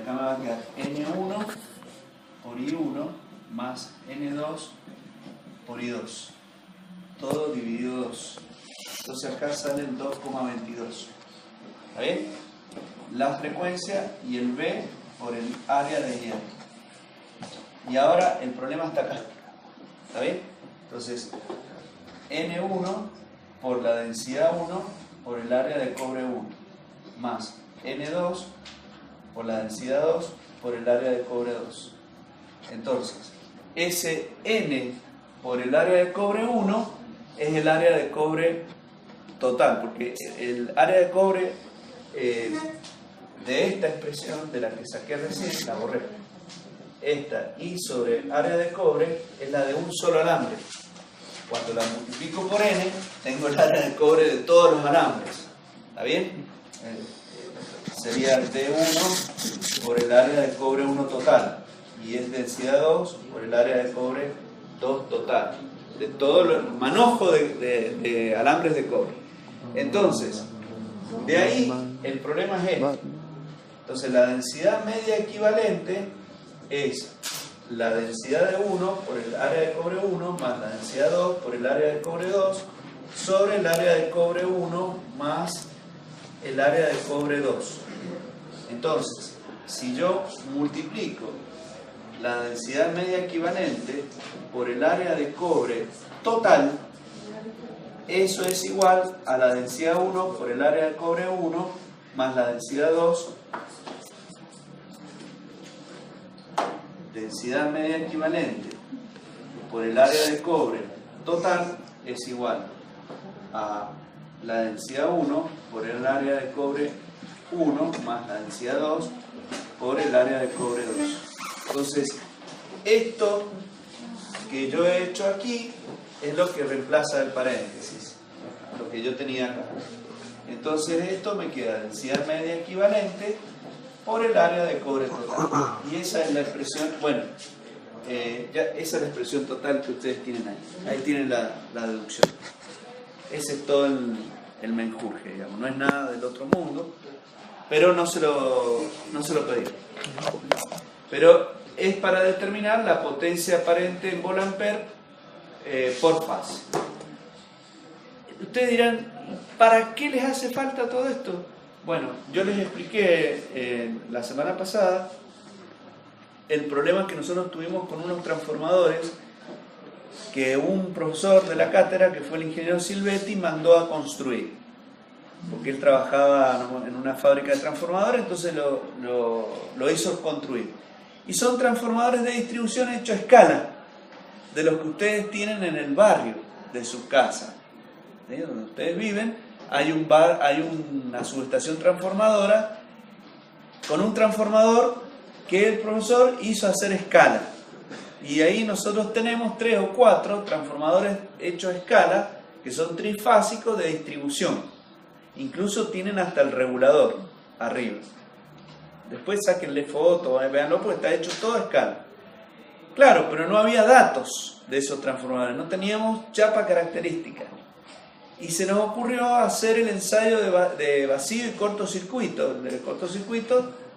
acá me va a quedar N1 por I1 más N2 por I2. Todo dividido 2. Entonces acá salen 2,22. ¿Está bien? La frecuencia y el B por el área de I. Y ahora el problema está acá. ¿Está bien? Entonces, N1 por la densidad 1 por el área de cobre 1 más N2 por la densidad 2 por el área de cobre 2. Entonces, ese N por el área de cobre 1 es el área de cobre total, porque el área de cobre de esta expresión, de la que saqué recién, la borré. Esta I sobre área de cobre es la de un solo alambre. Cuando la multiplico por N, tengo el área de cobre de todos los alambres. ¿Está bien? Sería D1 por el área de cobre 1 total. Y es densidad 2 por el área de cobre 2 total. De todo el manojo de alambres de cobre. Entonces, de ahí el problema es este. Entonces, la densidad media equivalente es la densidad de 1 por el área de cobre 1 más la densidad 2 por el área de cobre 2 sobre el área de cobre 1 más el área de cobre 2. Entonces, si yo multiplico la densidad media equivalente por el área de cobre total, eso es igual a la densidad 1 por el área de cobre 1 más la densidad 2. Densidad media equivalente por el área de cobre total es igual a la densidad 1 por el área de cobre 1 más la densidad 2 por el área de cobre 2. Entonces, esto que yo he hecho aquí es lo que reemplaza el paréntesis, lo que yo tenía acá. Entonces, esto me queda densidad media equivalente por el área de cobre total. Y esa es la expresión, bueno, esa es la expresión total que ustedes tienen ahí. Ahí tienen la deducción. Ese es todo el menjurje, digamos. No es nada del otro mundo, pero no se lo pedí. Pero es para determinar la potencia aparente en volt-ampere por fase. Ustedes dirán, ¿para qué les hace falta todo esto? Bueno, yo les expliqué la semana pasada el problema que nosotros tuvimos con unos transformadores que un profesor de la cátedra, que fue el ingeniero Silvetti, mandó a construir. Porque él trabajaba en una fábrica de transformadores, entonces lo hizo construir. Y son transformadores de distribución hechos a escala, de los que ustedes tienen en el barrio de su casa, ¿sí? Donde ustedes viven. Hay una subestación transformadora con un transformador que el profesor hizo hacer escala. Y ahí nosotros tenemos 3 o 4 transformadores hechos a escala que son trifásicos de distribución. Incluso tienen hasta el regulador arriba. Después sáquenle foto, véanlo porque está hecho todo a escala. Claro, pero no había datos de esos transformadores, no teníamos chapa característica. Y se nos ocurrió hacer el ensayo de vacío y cortocircuito,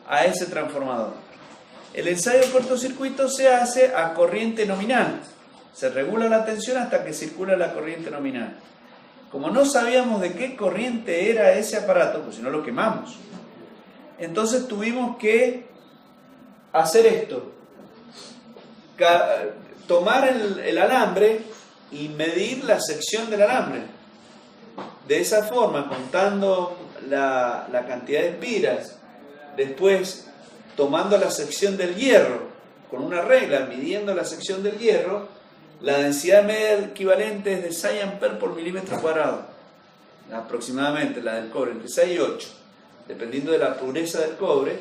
a ese transformador. El ensayo de cortocircuito se hace a corriente nominal. Se regula la tensión hasta que circula la corriente nominal. Como no sabíamos de qué corriente era ese aparato, pues si no lo quemamos. Entonces tuvimos que hacer esto. Tomar el alambre y medir la sección del alambre. De esa forma, contando la cantidad de espiras, después tomando la sección del hierro, con una regla, midiendo la sección del hierro, la densidad media equivalente es de 6 amperes por milímetro cuadrado, aproximadamente, la del cobre, entre 6 y 8. Dependiendo de la pureza del cobre,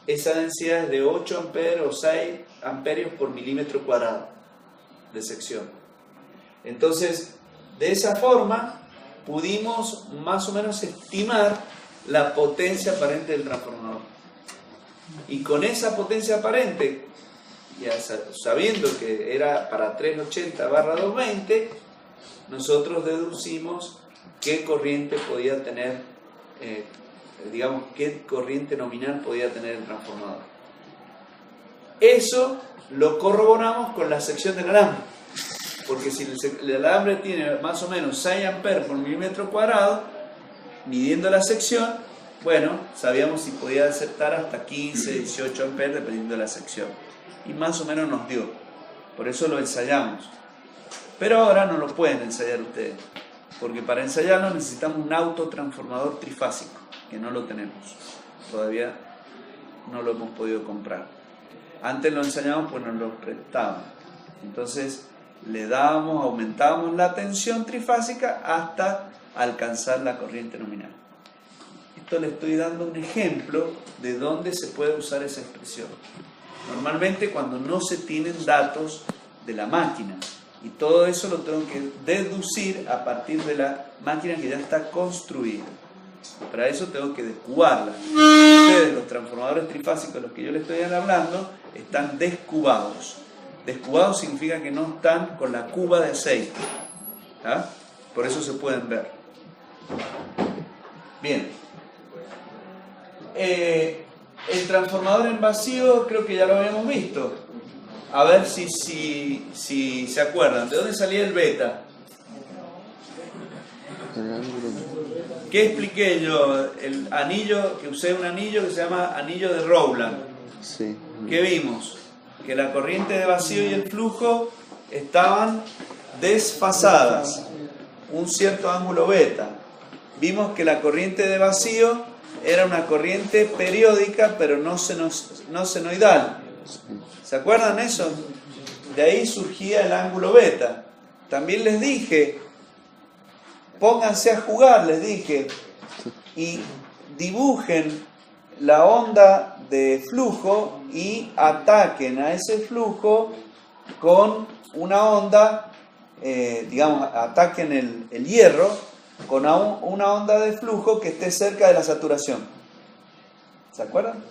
esa densidad es de 8 amperes o 6 amperios por milímetro cuadrado de sección. Entonces, de esa forma, pudimos más o menos estimar la potencia aparente del transformador. Y con esa potencia aparente, ya sabiendo que era para 380/220, nosotros deducimos qué corriente podía tener digamos, qué corriente nominal podía tener el transformador. Eso lo corroboramos con la sección del alambre, porque si el alambre tiene más o menos 6 amperes por milímetro cuadrado, midiendo la sección, bueno, sabíamos si podía aceptar hasta 15, 18 amperes dependiendo de la sección, y más o menos nos dio. Por eso lo ensayamos. Pero ahora no lo pueden ensayar ustedes, porque para ensayarlo necesitamos un autotransformador trifásico, que no lo tenemos. Todavía no lo hemos podido comprar. Antes lo ensayamos, pues nos lo prestaban. Entonces le dábamos, aumentábamos la tensión trifásica hasta alcanzar la corriente nominal. Esto le estoy dando un ejemplo de dónde se puede usar esa expresión. Normalmente cuando no se tienen datos de la máquina, y todo eso lo tengo que deducir a partir de la máquina que ya está construida. Para eso tengo que descubarla. Ustedes, los transformadores trifásicos de los que yo les estoy hablando, están descubados. Descubados significa que no están con la cuba de aceite. ¿Ah? Por eso se pueden ver. Bien. El transformador en vacío creo que ya lo habíamos visto. A ver si se acuerdan. ¿De dónde salía el beta? ¿Qué expliqué yo? El anillo, que usé un anillo que se llama anillo de Rowland. Sí. ¿Qué vimos? Que la corriente de vacío y el flujo estaban desfasadas. Un cierto ángulo beta. Vimos que la corriente de vacío era una corriente periódica, pero no senoidal. ¿Se acuerdan eso? De ahí surgía el ángulo beta. También les dije, pónganse a jugar, les dije, y dibujen la onda de flujo y ataquen a ese flujo con una onda, digamos, ataquen el hierro con una onda de flujo que esté cerca de la saturación. ¿Se acuerdan?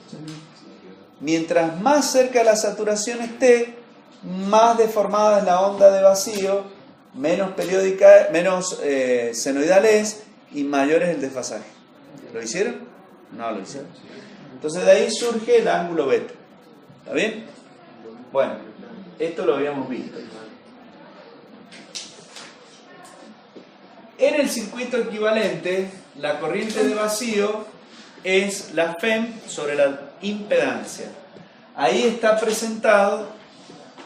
Mientras más cerca de la saturación esté, más deformada es la onda de vacío, menos periódica, menos senoidal es y mayor es el desfasaje. ¿Lo hicieron? No lo hicieron. Entonces de ahí surge el ángulo beta. ¿Está bien? Bueno, esto lo habíamos visto. En el circuito equivalente, la corriente de vacío es la FEM sobre la impedancia. Ahí está presentado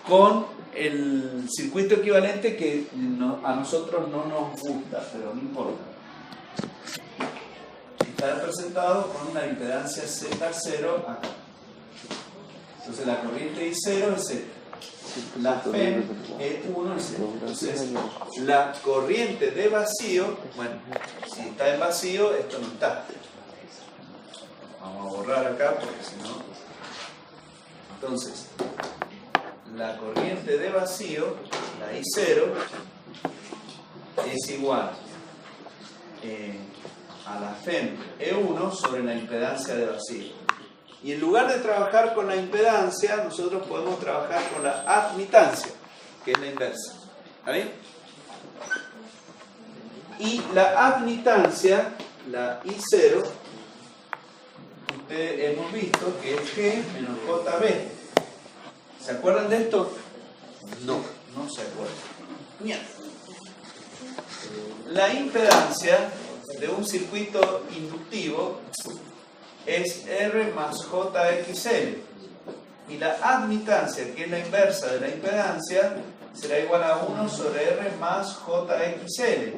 con el circuito equivalente que a nosotros no nos gusta, pero no importa. Está presentado con la impedancia Z0 acá. Entonces la corriente I0 es esta. La FEM E1 es esta. Entonces la corriente de vacío, bueno, si está en vacío, esto no está. Vamos a borrar acá porque si no... Entonces, la corriente de vacío, la I0, es igual a la FEM E1 sobre la impedancia de vacío. Y en lugar de trabajar con la impedancia, nosotros podemos trabajar con la admitancia, que es la inversa. ¿Está bien? Y la admitancia, la I0, hemos visto que es G menos JB. ¿Se acuerdan de esto? No se acuerdan. La impedancia de un circuito inductivo es R más JXL. Y la admitancia, que es la inversa de la impedancia, será igual a 1 sobre R más JXL.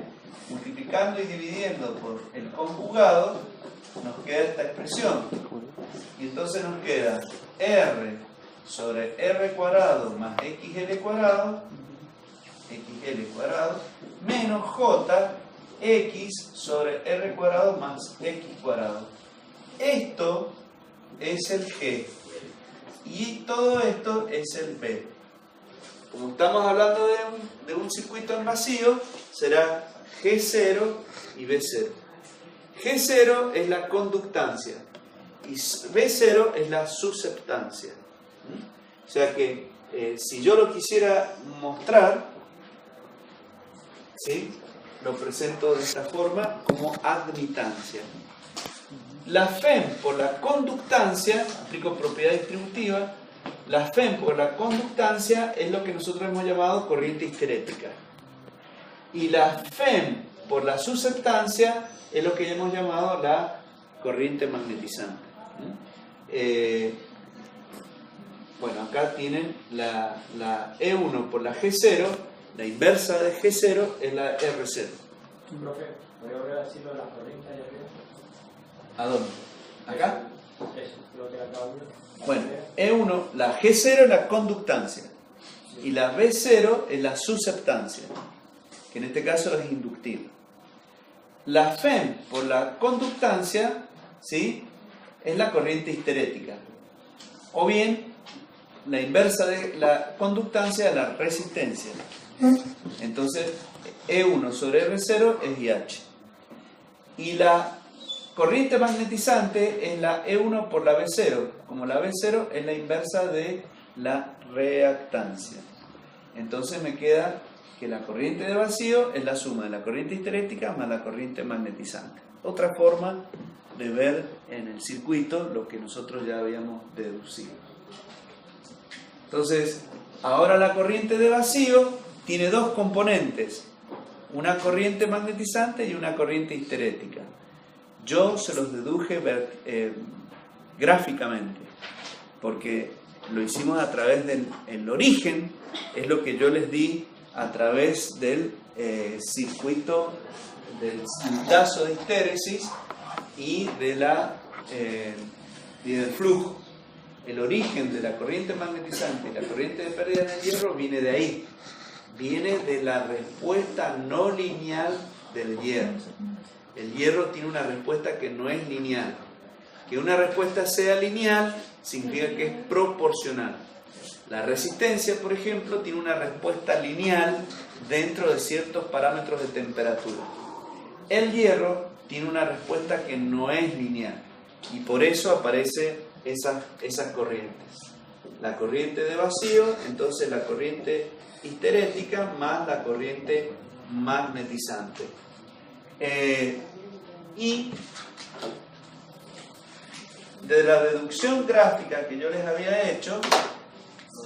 Multiplicando y dividiendo por el conjugado, nos queda esta expresión. Y entonces nos queda R sobre R cuadrado más XL cuadrado, menos J X sobre R cuadrado más X cuadrado. Esto es el G. Y todo esto es el B. Como estamos hablando de un circuito en vacío, será G0 y B0. G0 es la conductancia y B0 es la susceptancia. O sea que si yo lo quisiera mostrar, ¿sí?, lo presento de esta forma como admitancia. La FEM por la conductancia, aplico propiedad distributiva, la FEM por la conductancia es lo que nosotros hemos llamado corriente histerética. Y la FEM por la susceptancia es lo que hemos llamado la corriente magnetizante. Bueno, acá tienen la E1 por la G0, la inversa de G0 es la R0. Profe, ¿voy a volver a decirlo de las corrientes allá arriba? ¿A dónde? ¿Acá? Eso, lo que acabo de decir. Bueno, E1, la G0 es la conductancia y la B0 es la susceptancia, que en este caso es inductiva. La FEM por la conductancia, ¿sí?, es la corriente histerética. O bien, la inversa de la conductancia es la resistencia. Entonces, E1 sobre R0 es IH. Y la corriente magnetizante es la E1 por la B0, como la B0 es la inversa de la reactancia. Entonces me queda que la corriente de vacío es la suma de la corriente histerética más la corriente magnetizante. Otra forma de ver en el circuito lo que nosotros ya habíamos deducido. Entonces, ahora la corriente de vacío tiene dos componentes, una corriente magnetizante y una corriente histerética. Yo se los deduje gráficamente, porque lo hicimos a través del origen, es lo que yo les di a través del circuito del cintazo de histéresis y del flujo. El origen de la corriente magnetizante y la corriente de pérdida en el hierro viene de ahí, viene de la respuesta no lineal del hierro. El hierro tiene una respuesta que no es lineal. Que una respuesta sea lineal significa que es proporcional. La resistencia, por ejemplo, tiene una respuesta lineal dentro de ciertos parámetros de temperatura. El hierro tiene una respuesta que no es lineal y por eso aparecen esas corrientes. La corriente de vacío, entonces la corriente histerética más la corriente magnetizante. Y de la deducción gráfica que yo les había hecho,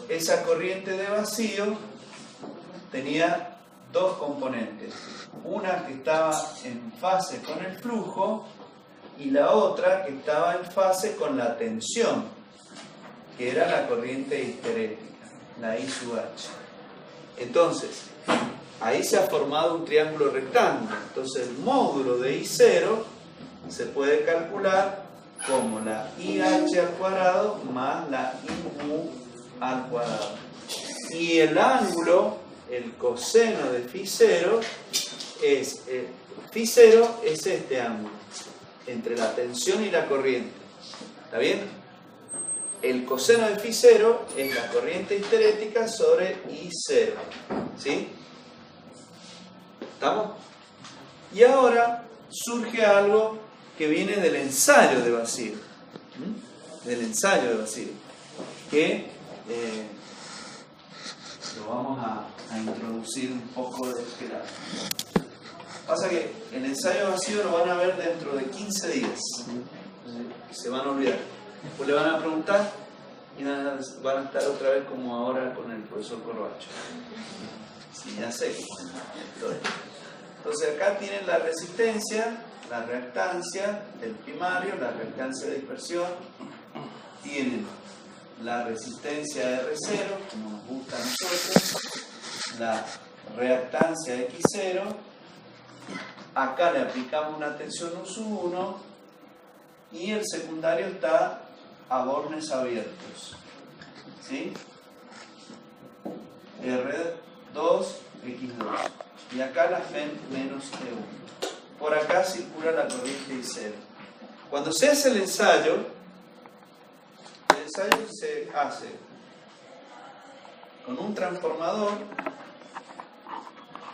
esa corriente de vacío tenía dos componentes. Una que estaba en fase con el flujo y la otra que estaba en fase con la tensión, que era la corriente histerética, la I sub H. Entonces, ahí se ha formado un triángulo rectángulo. Entonces, el módulo de I0 se puede calcular como la IH al cuadrado más la IU al cuadrado. Y el ángulo, el coseno de Φ0 Φ0 es este ángulo entre la tensión y la corriente. ¿Está bien? El coseno de Φ0 es la corriente histerética sobre I0. ¿Sí? ¿Estamos? Y ahora surge algo que viene del ensayo de vacío. Del ensayo de vacío. Que lo vamos a introducir un poco de este lado. Pasa que el ensayo de vacío lo van a ver dentro de 15 días. Se van a olvidar. Después le van a preguntar y van a estar otra vez como ahora con el profesor Corbacho. Sí, ya sé. Entonces acá tienen la resistencia, la reactancia del primario, la reactancia de dispersión. Tienen la resistencia R0, como nos gusta a nosotros, la reactancia X0. Acá le aplicamos una tensión U sub 1 y el secundario está a bornes abiertos. ¿Sí? R2, X2. Y acá la FEM menos E1. Por acá circula la corriente I0. Cuando se hace el ensayo se hace con un transformador,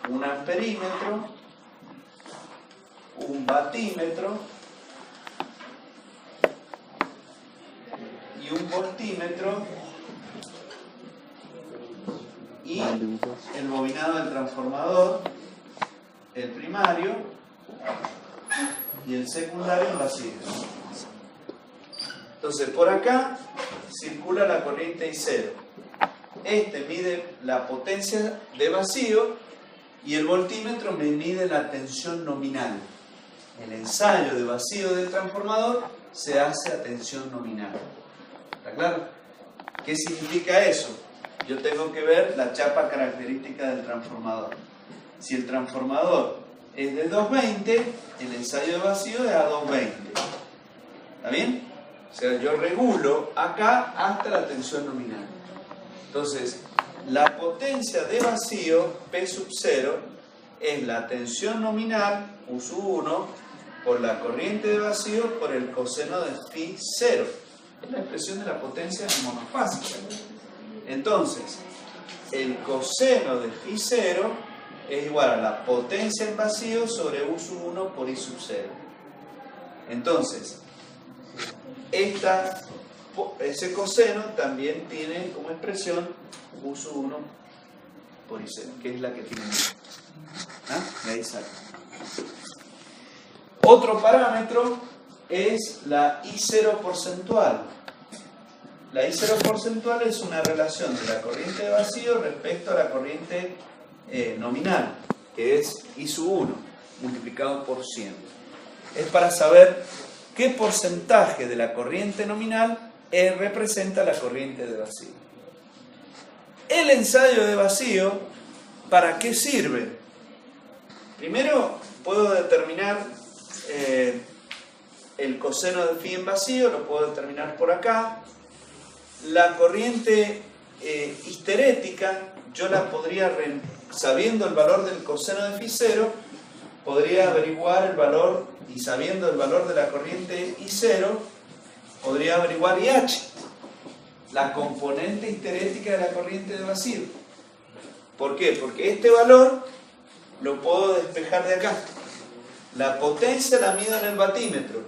un amperímetro, un batímetro y un voltímetro y el bobinado del transformador, el primario y el secundario en vacío. Entonces, por acá circula la corriente I0. Este mide la potencia de vacío y el voltímetro me mide la tensión nominal. El ensayo de vacío del transformador se hace a tensión nominal. ¿Está claro? ¿Qué significa eso? Yo tengo que ver la chapa característica del transformador. Si el transformador es de 220, el ensayo de vacío es a 220. ¿Está bien? O sea, yo regulo acá hasta la tensión nominal. Entonces, la potencia de vacío, P sub 0, es la tensión nominal, U sub 1, por la corriente de vacío por el coseno de phi 0. Es la expresión de la potencia monofásica. Entonces, el coseno de phi 0 es igual a la potencia en vacío sobre U sub 1 por I sub 0. Entonces, ese coseno también tiene como expresión U sub 1 por I0, que es la que tiene. ¿Ah? Y ahí sale. Otro parámetro es la I0 porcentual. La I0 porcentual es una relación de la corriente de vacío respecto a la corriente nominal, que es I sub 1 multiplicado por 100. Es para saber qué porcentaje de la corriente nominal representa la corriente de vacío. El ensayo de vacío, ¿para qué sirve? Primero puedo determinar el coseno de phi en vacío, lo puedo determinar por acá. La corriente histerética, yo la podría, sabiendo el valor del coseno de phi 0, podría averiguar el valor, y sabiendo el valor de la corriente I0, podría averiguar IH, la componente histerética de la corriente de vacío. ¿Por qué? Porque este valor lo puedo despejar de acá. La potencia la mido en el batímetro,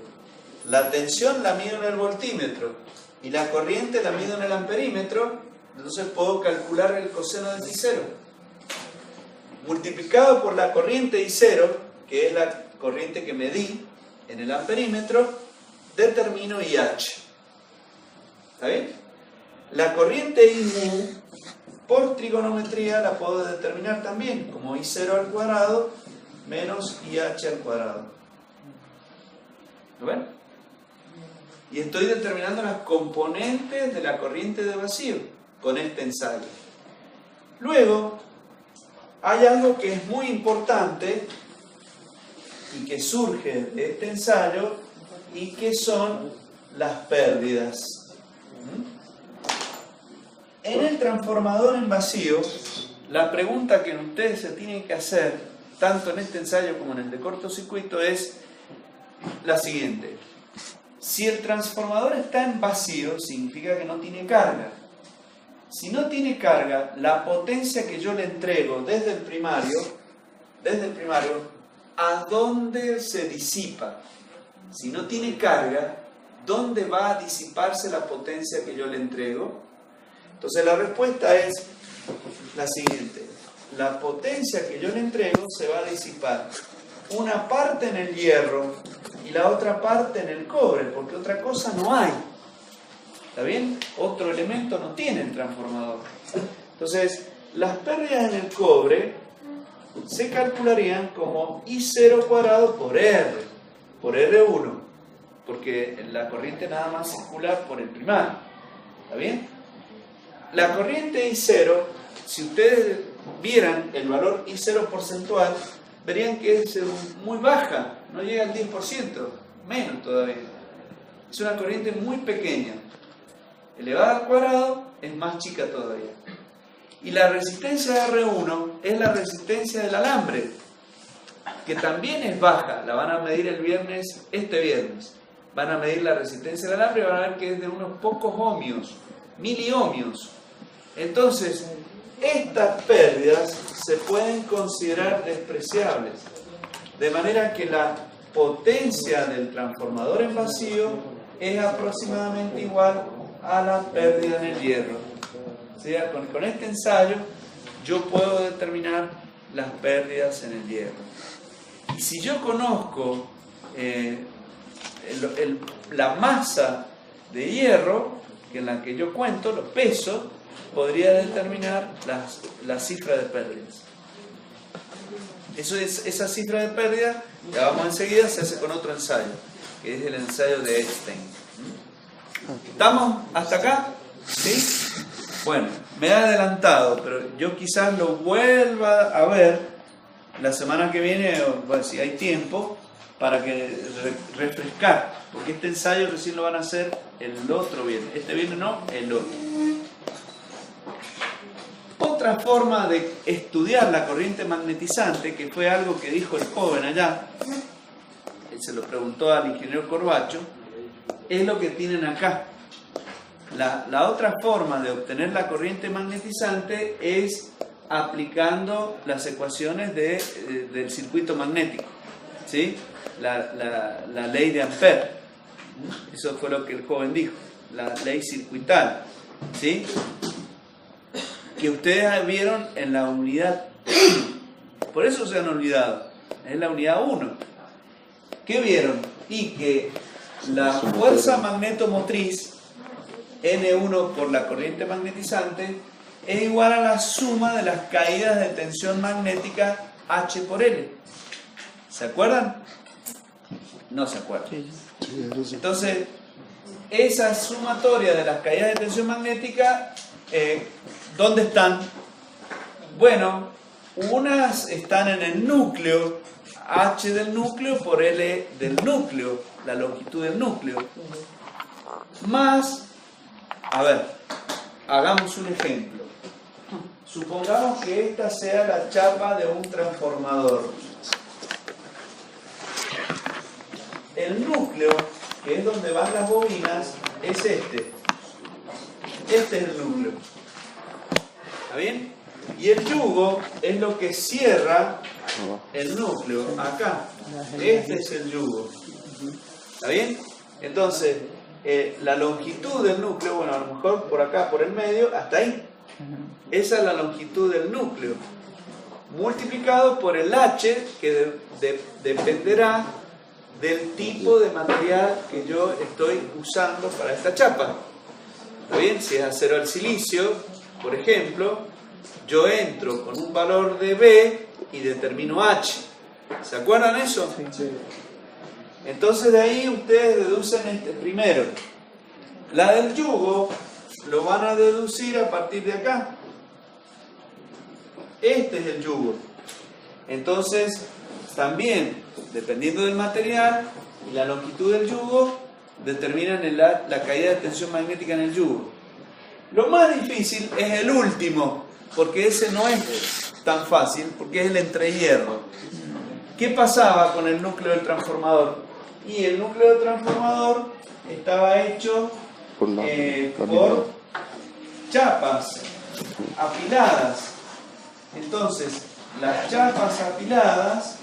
la tensión la mido en el voltímetro y la corriente la mido en el amperímetro. Entonces puedo calcular el coseno de I0 multiplicado por la corriente I0, que es la corriente que medí en el amperímetro, determino IH. ¿Está bien? La corriente I mu por trigonometría la puedo determinar también como I0 al cuadrado menos IH al cuadrado. ¿Lo ven? Y estoy determinando las componentes de la corriente de vacío con este ensayo. Luego, hay algo que es muy importante y que surge de este ensayo y que son las pérdidas. En el transformador en vacío, la pregunta que ustedes se tienen que hacer, tanto en este ensayo como en el de cortocircuito, es la siguiente. Si el transformador está en vacío, significa que no tiene carga. Si no tiene carga, la potencia que yo le entrego desde el primario, ¿a dónde se disipa? Si no tiene carga, ¿dónde va a disiparse la potencia que yo le entrego? Entonces la respuesta es la siguiente. La potencia que yo le entrego se va a disipar una parte en el hierro y la otra parte en el cobre, porque otra cosa no hay. ¿Está bien? Otro elemento no tiene el transformador. Entonces, las pérdidas en el cobre se calcularían como I0 cuadrado por R, por R1, porque la corriente nada más circula por el primario. ¿Está bien? La corriente I0, si ustedes vieran el valor I0 porcentual, verían que es muy baja, no llega al 10%, menos todavía. Es una corriente muy pequeña. Elevada al cuadrado es más chica todavía. Y la resistencia de R1 es la resistencia del alambre, que también es baja. La van a medir este viernes. Van a medir la resistencia del alambre y van a ver que es de unos pocos ohmios, miliohmios. Entonces, estas pérdidas se pueden considerar despreciables. De manera que la potencia del transformador en vacío es aproximadamente igual a la pérdida en el hierro. O sea, con este ensayo yo puedo determinar las pérdidas en el hierro. Y si yo conozco la masa de hierro, en la que yo cuento, lo peso, podría determinar la cifra de pérdidas. Esa cifra de pérdida, la vamos enseguida, se hace con otro ensayo, que es el ensayo de Einstein. ¿Estamos hasta acá? ¿Sí? Bueno, me he adelantado, pero yo quizás lo vuelva a ver la semana que viene, o bueno, si hay tiempo, para que refrescar, porque este ensayo recién lo van a hacer el otro viernes. Este viernes no, el otro. Otra forma de estudiar la corriente magnetizante, que fue algo que dijo el joven allá, él se lo preguntó al ingeniero Corbacho, es lo que tienen acá. La otra forma de obtener la corriente magnetizante es aplicando las ecuaciones del circuito magnético, ¿sí? La ley de Ampère. Eso fue lo que el joven dijo, la ley circuital, ¿sí? Que ustedes vieron en la unidad 1. Por eso se han olvidado. Es la unidad 1. ¿Qué vieron? Y que la fuerza magnetomotriz, N1 por la corriente magnetizante, es igual a la suma de las caídas de tensión magnética H por L. ¿Se acuerdan? No se acuerdan. Entonces, esa sumatoria de las caídas de tensión magnética, ¿dónde están? Bueno, unas están en el núcleo, H del núcleo por L del núcleo, la longitud del núcleo. Más, a ver, hagamos un ejemplo. Supongamos que esta sea la chapa de un transformador. El núcleo, que es donde van las bobinas, es este. Este es el núcleo. ¿Está bien? Y el yugo es lo que cierra el núcleo, acá. Este es el yugo. ¿Está bien? Entonces, la longitud del núcleo, bueno, a lo mejor por acá, por el medio, hasta ahí. Esa es la longitud del núcleo. Multiplicado por el H, que dependerá del tipo de material que yo estoy usando para esta chapa. ¿Está bien? Si es acero al silicio, por ejemplo, yo entro con un valor de B y determino H. ¿Se acuerdan eso? Sí. Entonces de ahí ustedes deducen este primero. La del yugo lo van a deducir a partir de acá. Este es el yugo. Entonces, también, dependiendo del material y la longitud del yugo, determinan la caída de tensión magnética en el yugo. Lo más difícil es el último, porque ese no es tan fácil, porque es el entrehierro. ¿Qué pasaba con el núcleo del transformador? Y el núcleo del transformador estaba hecho por chapas apiladas. Entonces, las chapas apiladas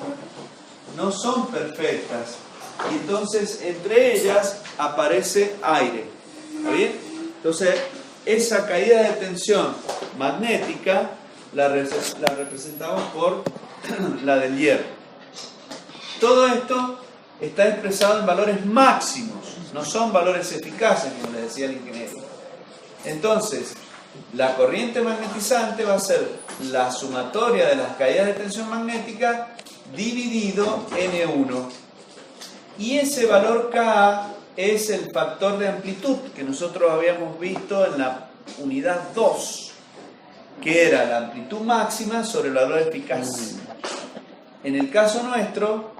no son perfectas. Y entonces, entre ellas aparece aire. ¿Está bien? Entonces, esa caída de tensión magnética la representamos por la del hierro. Todo esto está expresado en valores máximos, no son valores eficaces, como les decía el ingeniero. Entonces, la corriente magnetizante va a ser la sumatoria de las caídas de tensión magnética dividido N1. Y ese valor K es el factor de amplitud que nosotros habíamos visto en la unidad 2, que era la amplitud máxima sobre el valor eficaz. En el caso nuestro,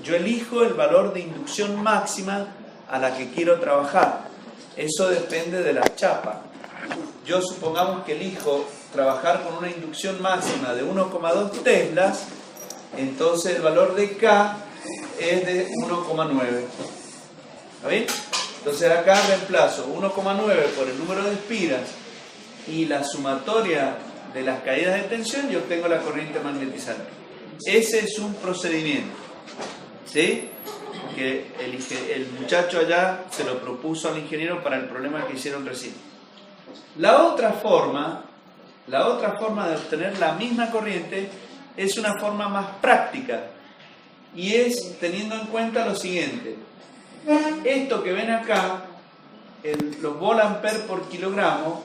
yo elijo el valor de inducción máxima a la que quiero trabajar. Eso depende de la chapa. Yo supongamos que elijo trabajar con una inducción máxima de 1,2 teslas, entonces el valor de K es de 1,9. ¿Está bien? Entonces acá reemplazo 1,9 por el número de espiras y la sumatoria de las caídas de tensión y obtengo la corriente magnetizante. Ese es un procedimiento, ¿sí? Que el muchacho allá se lo propuso al ingeniero para el problema que hicieron recién. La otra forma de obtener la misma corriente es una forma más práctica y es teniendo en cuenta lo siguiente. Esto que ven acá los volt-ampere por kilogramo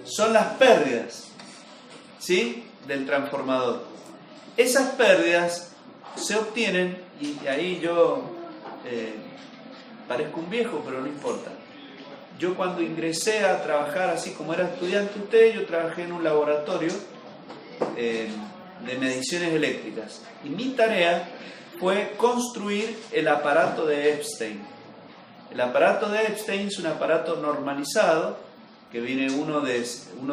son las pérdidas, ¿sí?, del transformador. Esas pérdidas se obtienen, y ahí yo parezco un viejo, pero no importa. Yo cuando ingresé a trabajar, así como era estudiante usted, yo trabajé en un laboratorio de mediciones eléctricas. Y mi tarea fue construir el aparato de Epstein. El aparato de Epstein es un aparato normalizado, que viene uno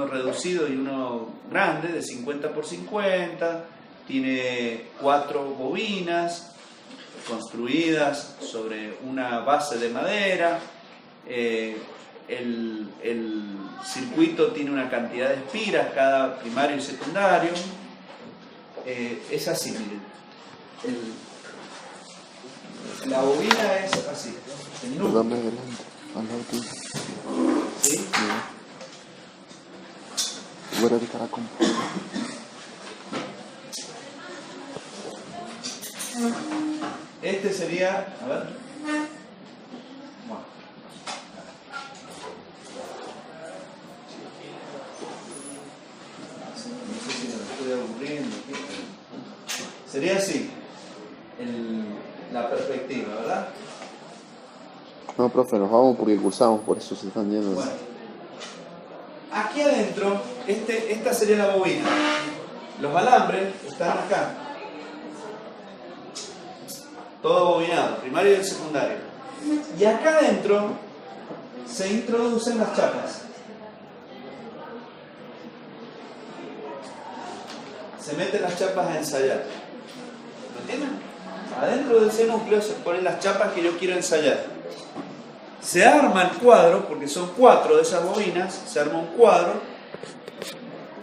reducido y uno grande, de 50 por 50, tiene 4 bobinas construidas sobre una base de madera. El circuito tiene una cantidad de espiras, cada primario y secundario. Es así, miren. La bobina es así. Dame adelante, al lado tuyo. ¿Sí? Fuera de caracol. Este sería, a ver. Bueno. No sé si me estoy aburriendo. Sería así, la perspectiva, ¿verdad? No, profe, nos vamos porque cursamos, por eso se están yendo. Bueno, aquí adentro, esta sería la bobina. Los alambres están acá. Todo bobinado, primario y secundario. Y acá adentro se introducen las chapas. Se meten las chapas a ensayar. ¿Lo entienden? Adentro de ese núcleo se ponen las chapas que yo quiero ensayar. Se arma el cuadro, porque son 4 de esas bobinas, se arma un cuadro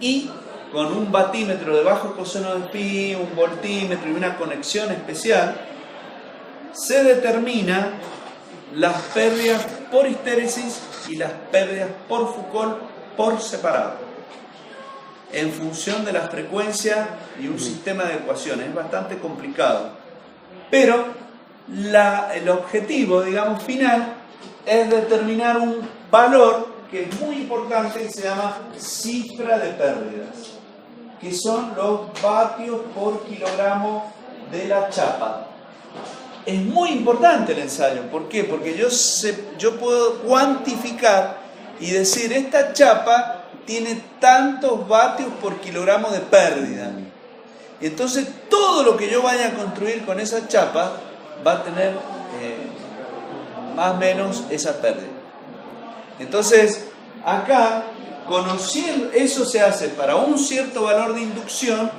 y con un batímetro de bajo coseno de pi, un voltímetro y una conexión especial, se determina las pérdidas por histéresis y las pérdidas por Foucault por separado, en función de la frecuencia y un sistema de ecuaciones. Es bastante complicado, pero el objetivo, digamos, final es determinar un valor que es muy importante, que se llama cifra de pérdidas, que son los vatios por kilogramo de la chapa. Es muy importante el ensayo. ¿Por qué? Porque yo puedo cuantificar y decir, esta chapa tiene tantos vatios por kilogramo de pérdida. Y entonces todo lo que yo vaya a construir con esa chapa va a tener más o menos esa pérdida. Entonces, acá, conociendo, eso se hace para un cierto valor de inducción.